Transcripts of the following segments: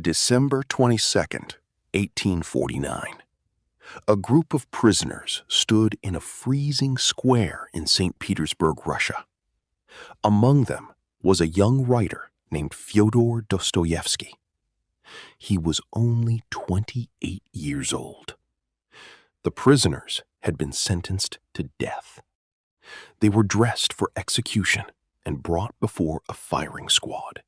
December 22nd, 1849. A group of prisoners stood in a freezing square in St. Petersburg, Russia. Among them was a young writer named Fyodor Dostoevsky. He was only 28 years old. The prisoners had been sentenced to death. They were dressed for execution and brought before a firing squad.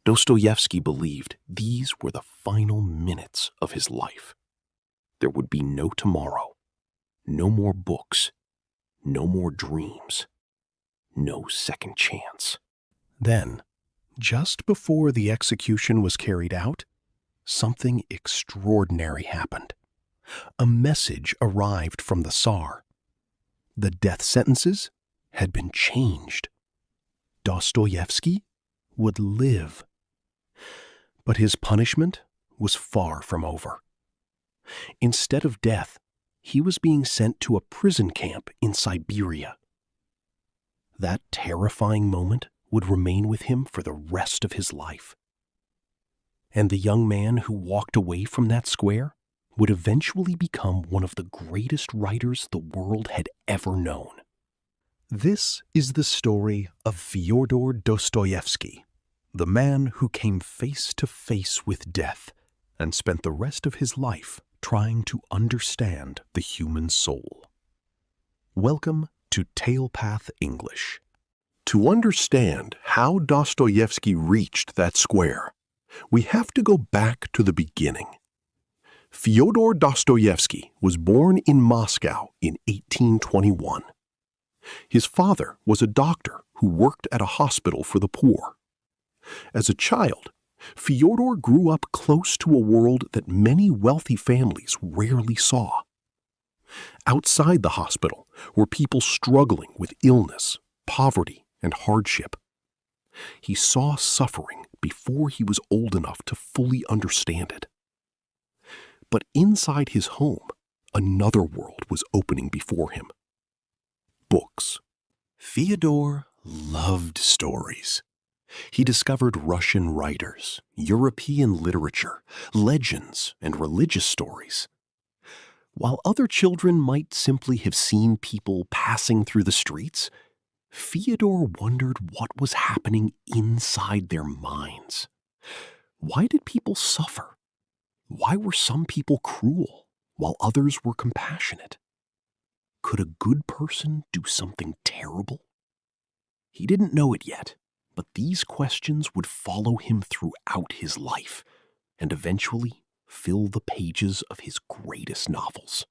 Dostoevsky believed these were the final minutes of his life. There would be no tomorrow, no more books, no more dreams, no second chance. Then, just before the execution was carried out, something extraordinary happened. A message arrived from the Tsar. The death sentences had been changed. Dostoevsky would live. But his punishment was far from over. Instead of death, he was being sent to a prison camp in Siberia. That terrifying moment would remain with him for the rest of his life. And the young man who walked away from that square would eventually become one of the greatest writers the world had ever known. This is the story of Fyodor Dostoevsky, the man who came face to face with death and spent the rest of his life trying to understand the human soul. Welcome to TalePath English. To understand how Dostoevsky reached that square, we have to go back to the beginning. Fyodor Dostoevsky was born in Moscow in 1821. His father was a doctor who worked at a hospital for the poor. As a child, Fyodor grew up close to a world that many wealthy families rarely saw. Outside the hospital were people struggling with illness, poverty, and hardship. He saw suffering before he was old enough to fully understand it. But inside his home, another world was opening before him. Books. Fyodor loved stories. He discovered Russian writers, European literature, legends, and religious stories. While other children might simply have seen people passing through the streets, Fyodor wondered what was happening inside their minds. Why did people suffer? Why were some people cruel while others were compassionate? Could a good person do something terrible? He didn't know it yet, but these questions would follow him throughout his life and eventually fill the pages of his greatest novels.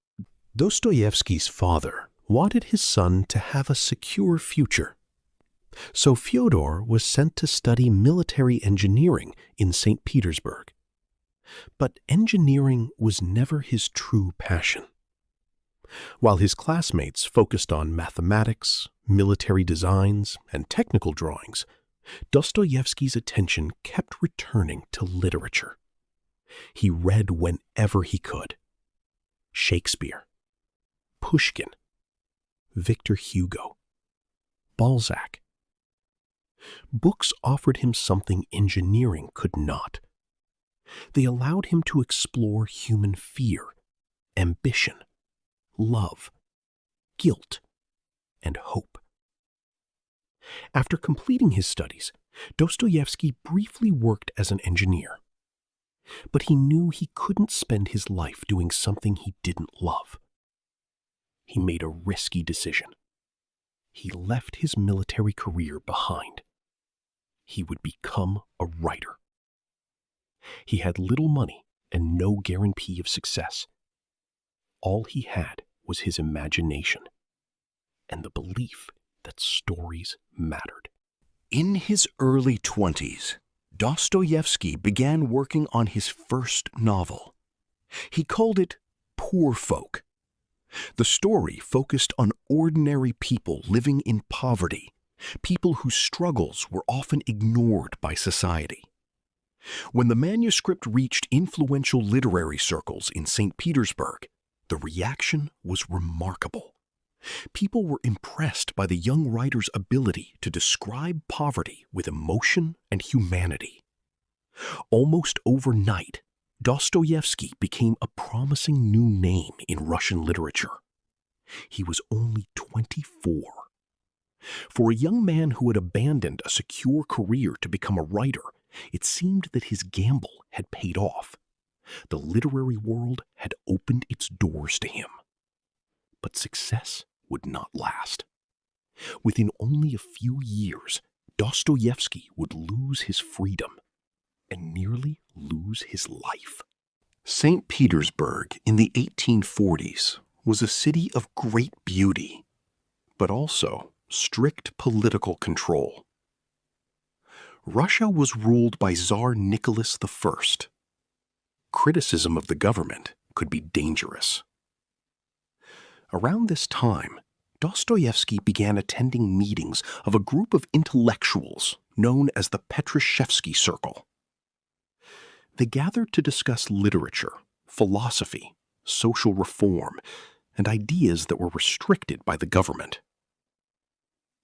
Dostoevsky's father wanted his son to have a secure future. So Fyodor was sent to study military engineering in St. Petersburg. But engineering was never his true passion. While his classmates focused on mathematics, military designs, and technical drawings, Dostoevsky's attention kept returning to literature. He read whenever he could. Shakespeare, Pushkin, Victor Hugo, Balzac. Books offered him something engineering could not. They allowed him to explore human fear, ambition, love, guilt, and hope. After completing his studies, Dostoevsky briefly worked as an engineer. But he knew he couldn't spend his life doing something he didn't love. He made a risky decision. He left his military career behind. He would become a writer. He had little money and no guarantee of success. All he had was his imagination and the belief that stories mattered. In his early 20s, Dostoevsky began working on his first novel. He called it Poor Folk. The story focused on ordinary people living in poverty, people whose struggles were often ignored by society. When the manuscript reached influential literary circles in St. Petersburg, the reaction was remarkable. People were impressed by the young writer's ability to describe poverty with emotion and humanity. Almost overnight, Dostoevsky became a promising new name in Russian literature. He was only 24. For a young man who had abandoned a secure career to become a writer, it seemed that his gamble had paid off. The literary world had opened its doors to him. But success would not last. Within only a few years, Dostoevsky would lose his freedom and nearly lose his life. St. Petersburg in the 1840s was a city of great beauty, but also strict political control. Russia was ruled by Tsar Nicholas I. Criticism of the government could be dangerous. Around this time, Dostoevsky began attending meetings of a group of intellectuals known as the Petrushevsky Circle. They gathered to discuss literature, philosophy, social reform, and ideas that were restricted by the government.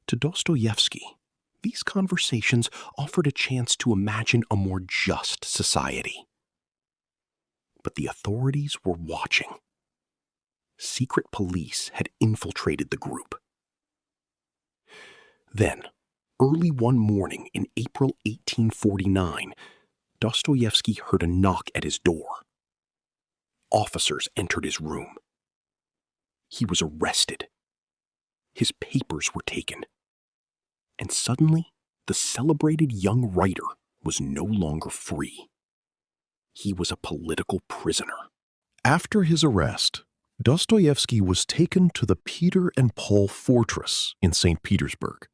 To Dostoevsky, these conversations offered a chance to imagine a more just society. But the authorities were watching. Secret police had infiltrated the group. Then, early one morning in April 1849, Dostoevsky heard a knock at his door. Officers entered his room. He was arrested. His papers were taken. And suddenly, the celebrated young writer was no longer free. He was a political prisoner. After his arrest, Dostoevsky was taken to the Peter and Paul Fortress in St. Petersburg.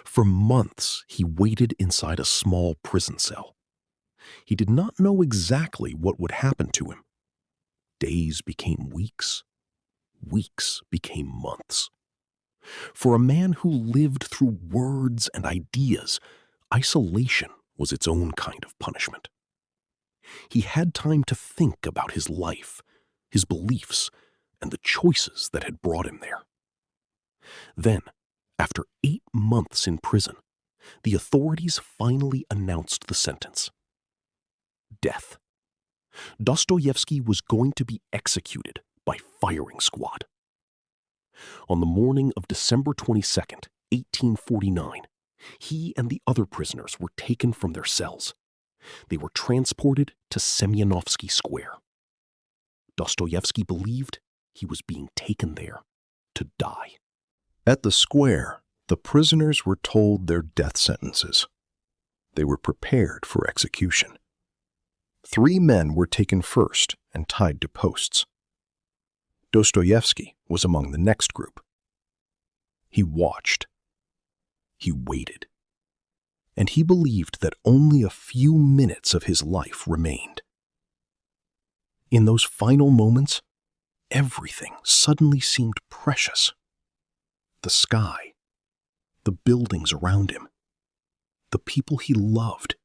For months, he waited inside a small prison cell. He did not know exactly what would happen to him. Days became weeks. Weeks became months. For a man who lived through words and ideas, isolation was its own kind of punishment. He had time to think about his life, his beliefs, and the choices that had brought him there. Then, after 8 months in prison, the authorities finally announced the sentence: death. Dostoevsky was going to be executed by firing squad. On the morning of December 22nd, 1849, he and the other prisoners were taken from their cells. They were transported to Semyonovsky Square. Dostoevsky believed he was being taken there to die. At the square, the prisoners were told their death sentences. They were prepared for execution. 3 men were taken first and tied to posts. Dostoevsky was among the next group. He watched. He waited. And he believed that only a few minutes of his life remained. In those final moments, everything suddenly seemed precious. The sky, the buildings around him, the people he loved,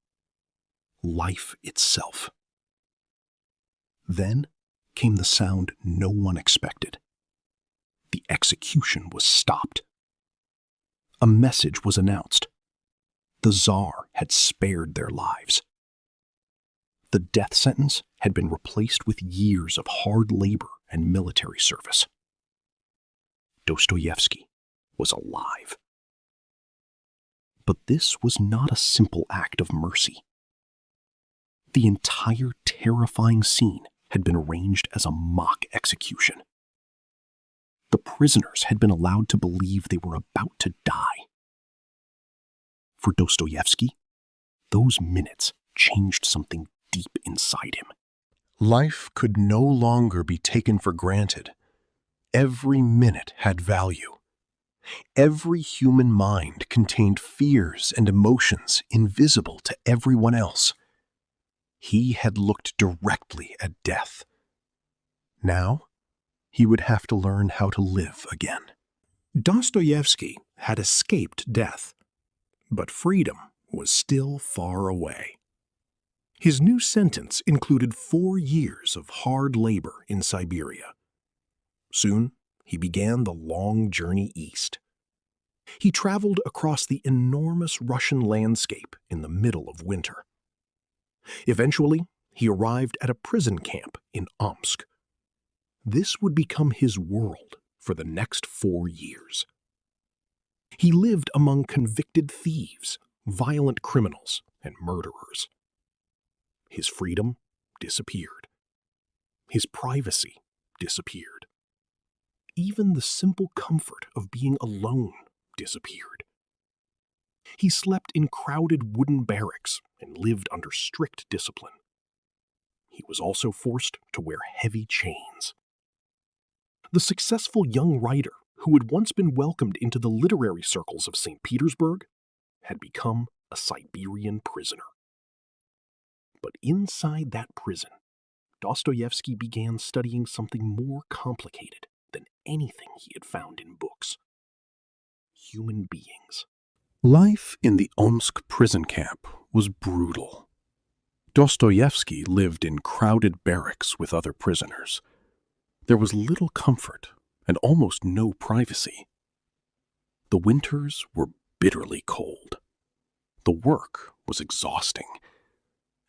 life itself. Then came the sound no one expected. The execution was stopped. A message was announced. The Tsar had spared their lives. The death sentence had been replaced with years of hard labor and military service. Dostoevsky was alive. But this was not a simple act of mercy. The entire terrifying scene had been arranged as a mock execution. The prisoners had been allowed to believe they were about to die. For Dostoevsky, those minutes changed something deep inside him. Life could no longer be taken for granted. Every minute had value. Every human mind contained fears and emotions invisible to everyone else. He had looked directly at death. Now, he would have to learn how to live again. Dostoevsky had escaped death, but freedom was still far away. His new sentence included 4 years of hard labor in Siberia. Soon, he began the long journey east. He traveled across the enormous Russian landscape in the middle of winter. Eventually, he arrived at a prison camp in Omsk. This would become his world for the next 4 years. He lived among convicted thieves, violent criminals, and murderers. His freedom disappeared. His privacy disappeared. Even the simple comfort of being alone disappeared. He slept in crowded wooden barracks and lived under strict discipline. He was also forced to wear heavy chains. The successful young writer, who had once been welcomed into the literary circles of St. Petersburg, had become a Siberian prisoner. But inside that prison, Dostoevsky began studying something more complicated than anything he had found in books: human beings. Life in the Omsk prison camp was brutal. Dostoevsky lived in crowded barracks with other prisoners. There was little comfort and almost no privacy. The winters were bitterly cold. The work was exhausting,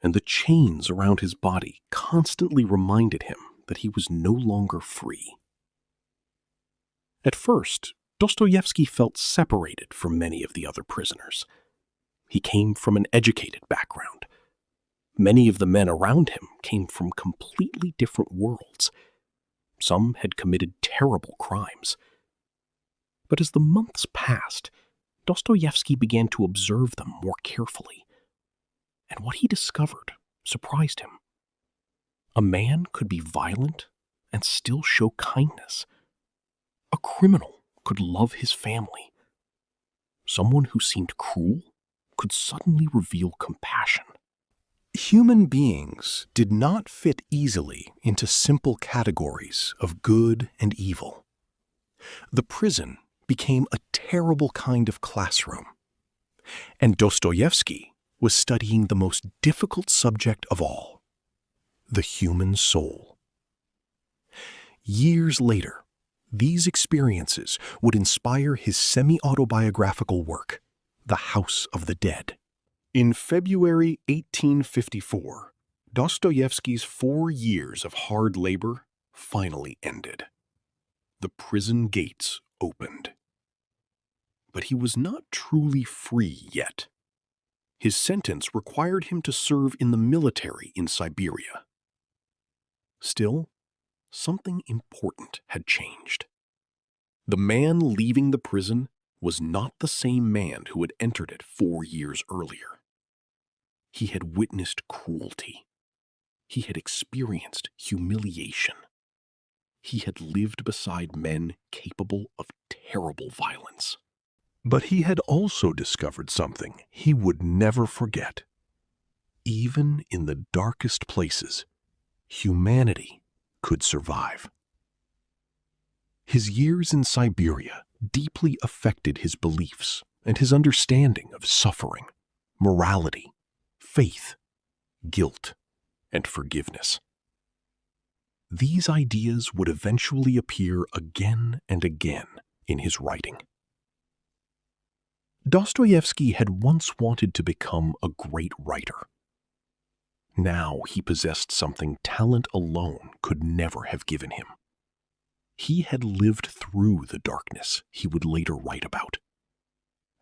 and the chains around his body constantly reminded him that he was no longer free. At first, Dostoevsky felt separated from many of the other prisoners. He came from an educated background. Many of the men around him came from completely different worlds. Some had committed terrible crimes. But as the months passed, Dostoevsky began to observe them more carefully. And what he discovered surprised him. A man could be violent and still show kindness. A criminal could love his family. Someone who seemed cruel could suddenly reveal compassion. Human beings did not fit easily into simple categories of good and evil. The prison became a terrible kind of classroom. And Dostoevsky was studying the most difficult subject of all: the human soul. Years later, these experiences would inspire his semi-autobiographical work, The House of the Dead. In February 1854, Dostoevsky's 4 years of hard labor finally ended. The prison gates opened. But he was not truly free yet. His sentence required him to serve in the military in Siberia. Still, something important had changed. The man leaving the prison was not the same man who had entered it 4 years earlier. He had witnessed cruelty. He had experienced humiliation. He had lived beside men capable of terrible violence. But he had also discovered something he would never forget. Even in the darkest places, humanity could survive. His years in Siberia deeply affected his beliefs and his understanding of suffering, morality, faith, guilt, and forgiveness. These ideas would eventually appear again and again in his writing. Dostoevsky had once wanted to become a great writer. Now he possessed something talent alone could never have given him. He had lived through the darkness he would later write about,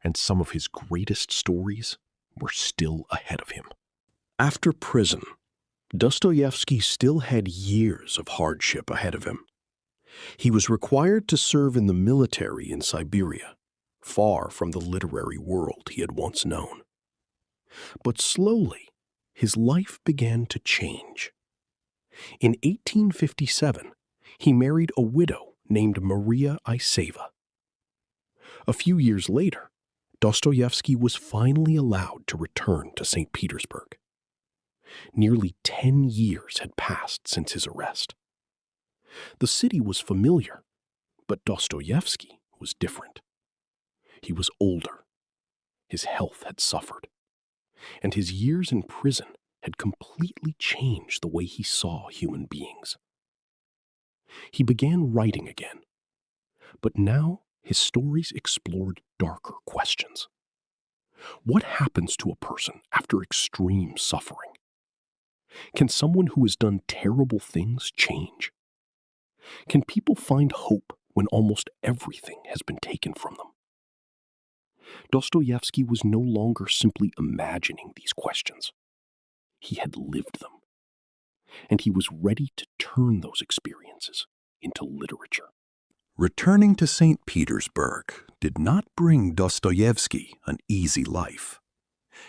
and some of his greatest stories were still ahead of him. After prison, Dostoevsky still had years of hardship ahead of him. He was required to serve in the military in Siberia, far from the literary world he had once known. But slowly, his life began to change. In 1857, he married a widow named Maria Iseva. A few years later, Dostoevsky was finally allowed to return to St. Petersburg. Nearly 10 years had passed since his arrest. The city was familiar, but Dostoevsky was different. He was older, his health had suffered, and his years in prison had completely changed the way he saw human beings. He began writing again, but now his stories explored darker questions. What happens to a person after extreme suffering? Can someone who has done terrible things change? Can people find hope when almost everything has been taken from them? Dostoevsky was no longer simply imagining these questions. He had lived them, and he was ready to turn those experiences into literature. Returning to St. Petersburg did not bring Dostoevsky an easy life.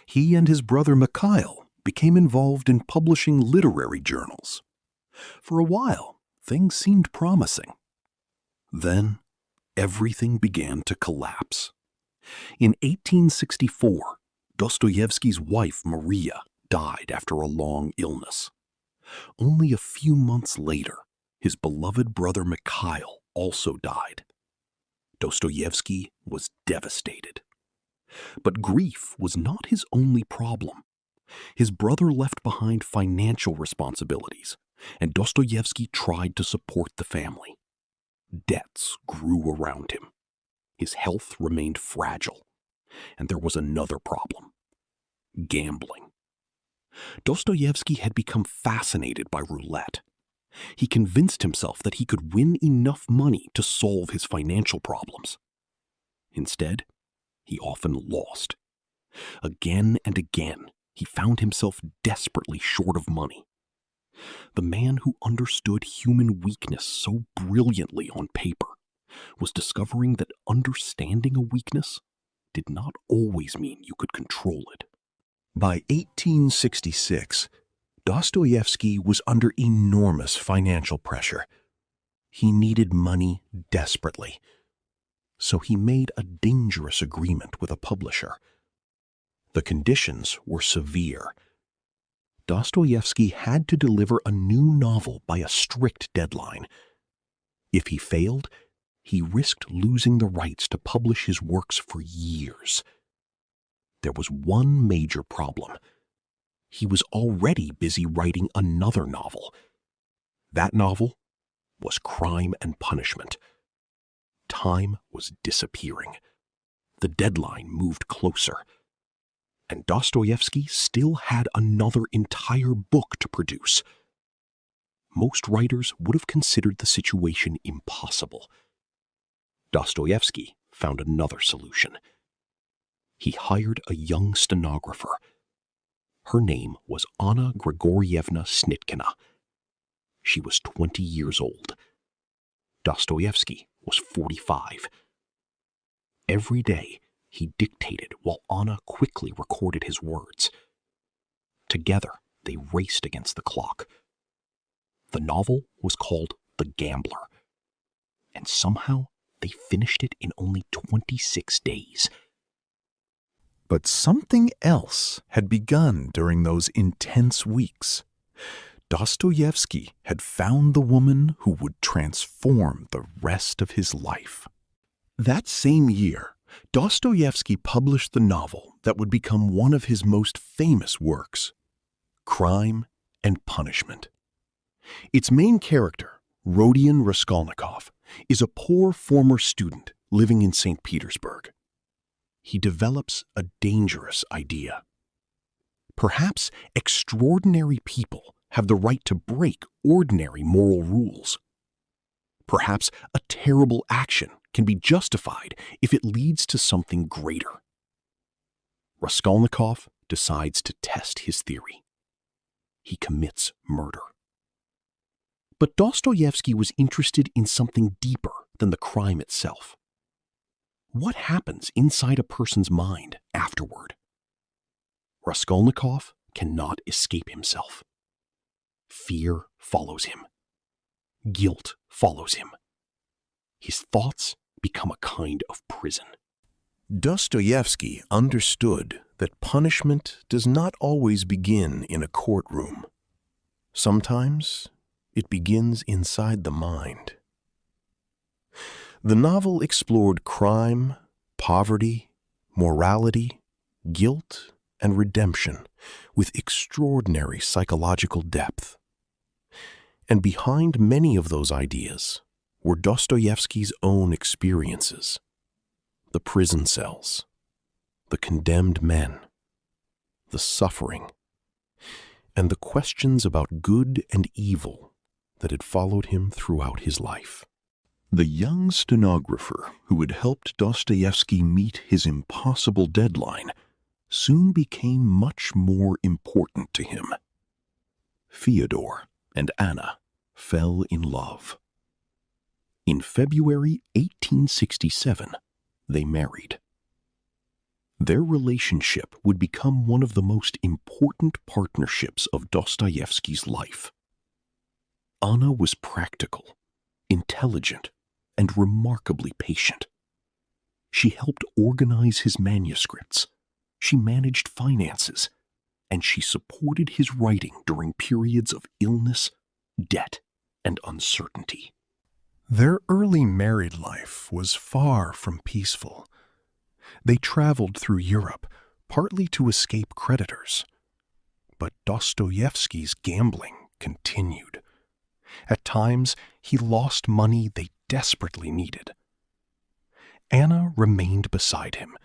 He and his brother Mikhail became involved in publishing literary journals. For a while, things seemed promising. Then, everything began to collapse. In 1864, Dostoevsky's wife, Maria, died after a long illness. Only a few months later, his beloved brother Mikhail also died. Dostoevsky was devastated. But grief was not his only problem. His brother left behind financial responsibilities, and Dostoevsky tried to support the family. Debts grew around him. His health remained fragile, and there was another problem: gambling. Dostoevsky had become fascinated by roulette. He convinced himself that he could win enough money to solve his financial problems. Instead, he often lost. Again and again, he found himself desperately short of money. The man who understood human weakness so brilliantly on paper was discovering that understanding a weakness did not always mean you could control it. By 1866, Dostoevsky was under enormous financial pressure. He needed money desperately. So he made a dangerous agreement with a publisher. The conditions were severe. Dostoevsky had to deliver a new novel by a strict deadline. If he failed, he risked losing the rights to publish his works for years. There was one major problem. He was already busy writing another novel. That novel was Crime and Punishment. Time was disappearing. The deadline moved closer. And Dostoevsky still had another entire book to produce. Most writers would have considered the situation impossible. Dostoevsky found another solution. He hired a young stenographer. Her name was Anna Grigorievna Snitkina. She was 20 years old. Dostoevsky was 45. Every day, he dictated while Anna quickly recorded his words. Together, they raced against the clock. The novel was called The Gambler, and somehow they finished it in only 26 days. But something else had begun during those intense weeks. Dostoevsky had found the woman who would transform the rest of his life. That same year, Dostoevsky published the novel that would become one of his most famous works, Crime and Punishment. Its main character, Rodion Raskolnikov, is a poor former student living in St. Petersburg. He develops a dangerous idea. Perhaps extraordinary people have the right to break ordinary moral rules. Perhaps a terrible action can be justified if it leads to something greater. Raskolnikov decides to test his theory. He commits murder. But Dostoevsky was interested in something deeper than the crime itself. What happens inside a person's mind afterward? Raskolnikov cannot escape himself. Fear follows him. Guilt follows him. His thoughts become a kind of prison. Dostoevsky understood that punishment does not always begin in a courtroom. Sometimes it begins inside the mind. The novel explored crime, poverty, morality, guilt, and redemption with extraordinary psychological depth. And behind many of those ideas were Dostoevsky's own experiences: the prison cells, the condemned men, the suffering, and the questions about good and evil that had followed him throughout his life. The young stenographer who had helped Dostoevsky meet his impossible deadline soon became much more important to him. Fyodor and Anna fell in love. In February 1867, they married. Their relationship would become one of the most important partnerships of Dostoevsky's life. Anna was practical, intelligent, and remarkably patient. She helped organize his manuscripts, she managed finances, and she supported his writing during periods of illness, debt, and uncertainty. Their early married life was far from peaceful. They traveled through Europe, partly to escape creditors. But Dostoevsky's gambling continued. At times, he lost money they desperately needed. Anna remained beside him,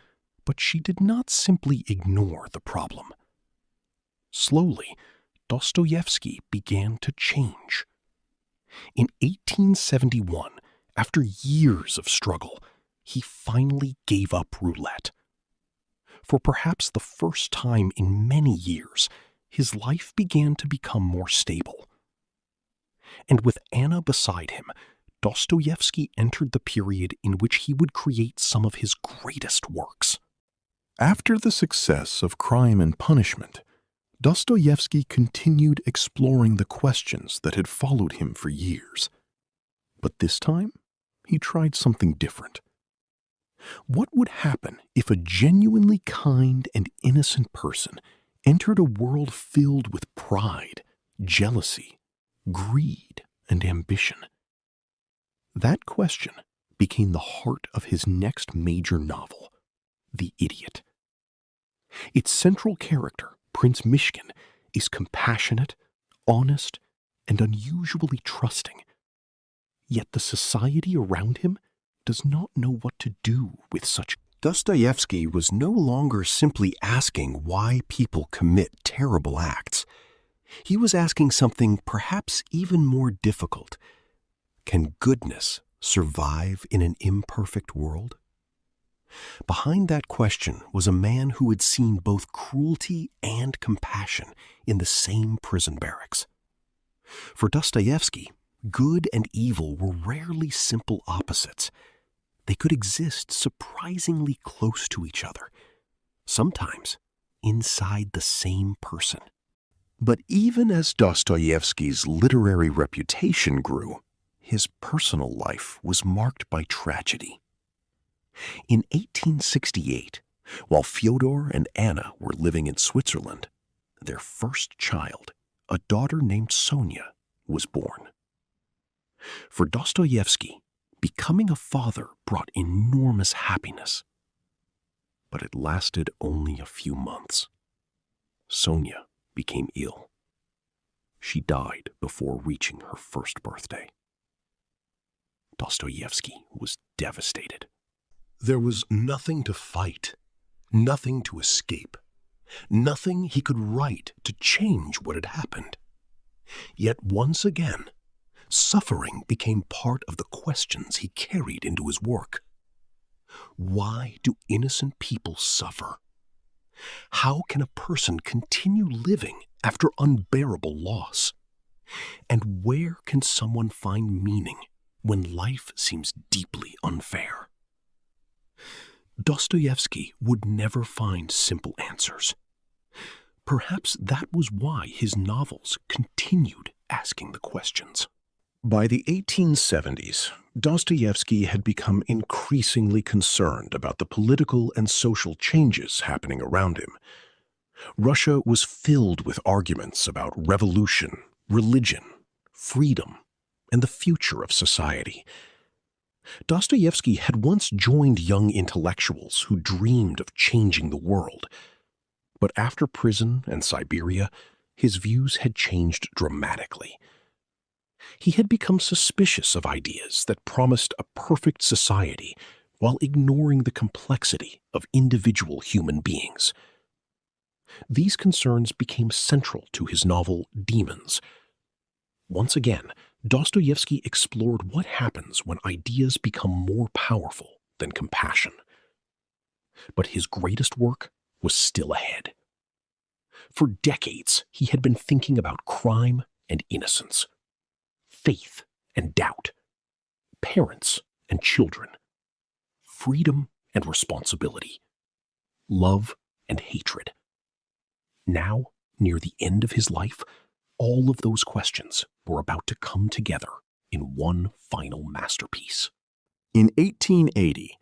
but she did not simply ignore the problem. Slowly, Dostoevsky began to change. In 1871, after years of struggle, he finally gave up roulette. For perhaps the first time in many years, his life began to become more stable. And with Anna beside him, Dostoevsky entered the period in which he would create some of his greatest works. After the success of Crime and Punishment, Dostoevsky continued exploring the questions that had followed him for years. But this time, he tried something different. What would happen if a genuinely kind and innocent person entered a world filled with pride, jealousy, greed, and ambition? That question became the heart of his next major novel, The Idiot. Its central character, Prince Mishkin, is compassionate, honest, and unusually trusting. Yet the society around him does not know what to do with such. Dostoevsky was no longer simply asking why people commit terrible acts. He was asking something perhaps even more difficult. Can goodness survive in an imperfect world? Behind that question was a man who had seen both cruelty and compassion in the same prison barracks. For Dostoevsky, good and evil were rarely simple opposites. They could exist surprisingly close to each other, sometimes inside the same person. But even as Dostoevsky's literary reputation grew, his personal life was marked by tragedy. In 1868, while Fyodor and Anna were living in Switzerland, their first child, a daughter named Sonia, was born. For Dostoevsky, becoming a father brought enormous happiness. But it lasted only a few months. Sonia became ill. She died before reaching her first birthday. Dostoevsky was devastated. There was nothing to fight, nothing to escape, nothing he could write to change what had happened. Yet once again, suffering became part of the questions he carried into his work. Why do innocent people suffer? How can a person continue living after unbearable loss? And where can someone find meaning when life seems deeply unfair? Dostoevsky would never find simple answers. Perhaps that was why his novels continued asking the questions. By the 1870s, Dostoevsky had become increasingly concerned about the political and social changes happening around him. Russia was filled with arguments about revolution, religion, freedom, and the future of society. Dostoevsky had once joined young intellectuals who dreamed of changing the world. But after prison and Siberia, his views had changed dramatically. He had become suspicious of ideas that promised a perfect society while ignoring the complexity of individual human beings. These concerns became central to his novel Demons. Once again, Dostoevsky explored what happens when ideas become more powerful than compassion. But his greatest work was still ahead. For decades, he had been thinking about crime and innocence, faith and doubt, parents and children, freedom and responsibility, love and hatred. Now, near the end of his life, all of those questions were about to come together in one final masterpiece. In 1880,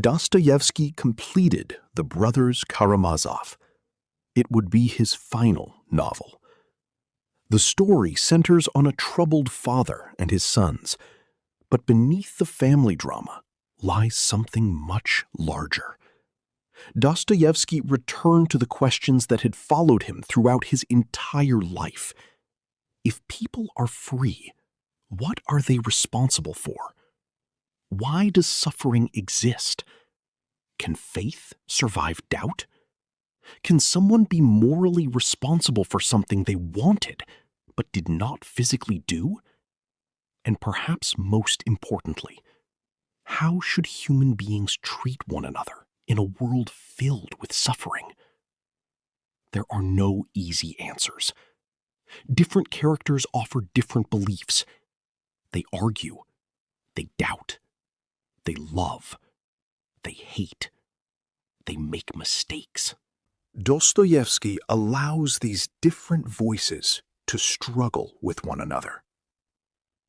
Dostoevsky completed The Brothers Karamazov. It would be his final novel. The story centers on a troubled father and his sons, but beneath the family drama lies something much larger. Dostoevsky returned to the questions that had followed him throughout his entire life. If people are free, what are they responsible for? Why does suffering exist? Can faith survive doubt? Can someone be morally responsible for something they wanted but did not physically do? And perhaps most importantly, how should human beings treat one another in a world filled with suffering? There are no easy answers. Different characters offer different beliefs. They argue, they doubt, they love, they hate, they make mistakes. Dostoevsky allows these different voices to struggle with one another.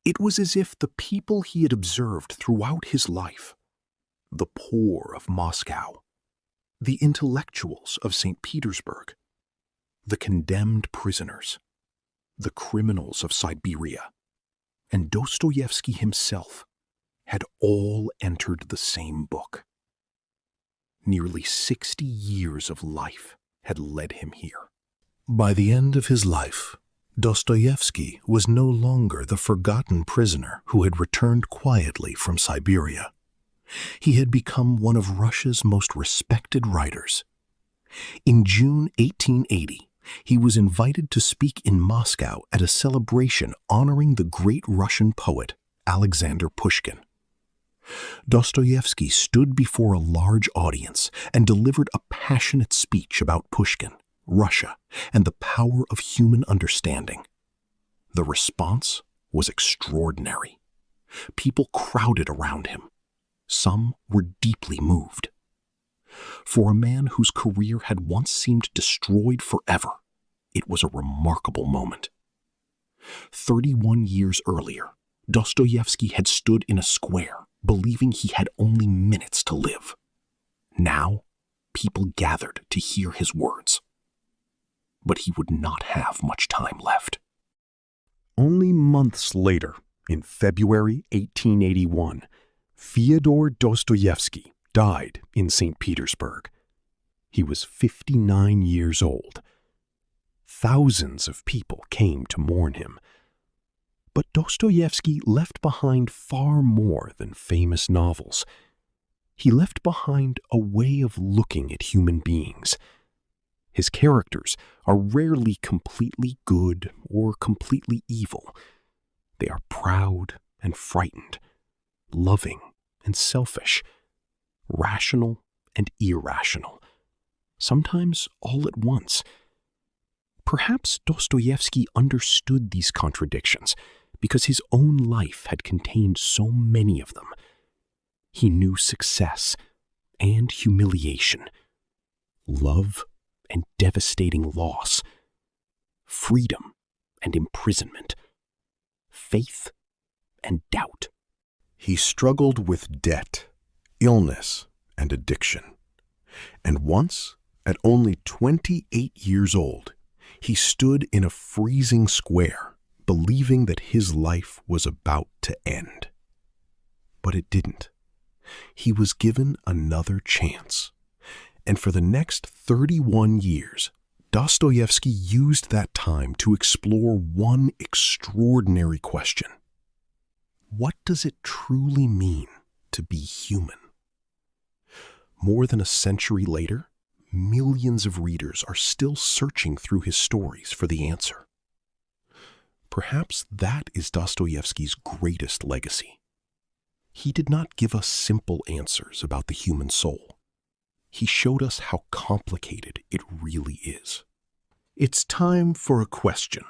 It was as if the people he had observed throughout his life, the poor of Moscow, the intellectuals of St. Petersburg, the condemned prisoners, the criminals of Siberia, and Dostoevsky himself had all entered the same book. Nearly 60 years of life had led him here. By the end of his life, Dostoevsky was no longer the forgotten prisoner who had returned quietly from Siberia. He had become one of Russia's most respected writers. In June 1880, he was invited to speak in Moscow at a celebration honoring the great Russian poet Alexander Pushkin. Dostoevsky stood before a large audience and delivered a passionate speech about Pushkin, Russia, and the power of human understanding. The response was extraordinary. People crowded around him. Some were deeply moved. For a man whose career had once seemed destroyed forever, it was a remarkable moment. 31 years earlier, Dostoevsky had stood in a square, believing he had only minutes to live. Now, people gathered to hear his words. But he would not have much time left. Only months later, in February 1881, Fyodor Dostoevsky died in St. Petersburg. He was 59 years old. Thousands of people came to mourn him. But Dostoevsky left behind far more than famous novels. He left behind a way of looking at human beings. His characters are rarely completely good or completely evil. They are proud and frightened, loving and selfish, rational and irrational, sometimes all at once. Perhaps Dostoevsky understood these contradictions because his own life had contained so many of them. He knew success and humiliation, love and devastating loss, freedom and imprisonment, faith and doubt. He struggled with debt, illness, and addiction. And once, at only 28 years old, he stood in a freezing square, believing that his life was about to end. But it didn't. He was given another chance. And for the next 31 years, Dostoevsky used that time to explore one extraordinary question. What does it truly mean to be human? More than a century later, millions of readers are still searching through his stories for the answer. Perhaps that is Dostoevsky's greatest legacy. He did not give us simple answers about the human soul. He showed us how complicated it really is. It's time for a question.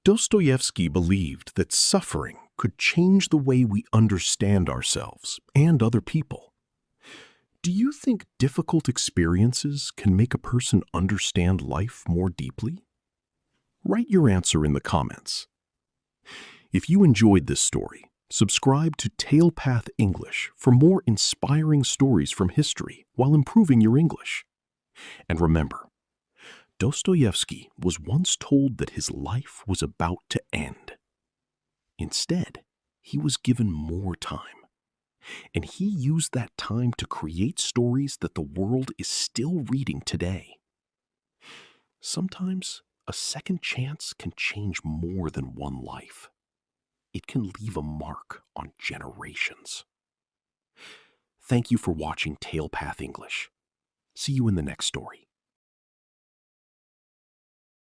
Dostoevsky believed that suffering could change the way we understand ourselves and other people. Do you think difficult experiences can make a person understand life more deeply? Write your answer in the comments. If you enjoyed this story, subscribe to TalePath English for more inspiring stories from history while improving your English. And remember, Dostoevsky was once told that his life was about to end. Instead, he was given more time. And he used that time to create stories that the world is still reading today. Sometimes, a second chance can change more than one life. It can leave a mark on generations. Thank you for watching TalePath English. See you in the next story.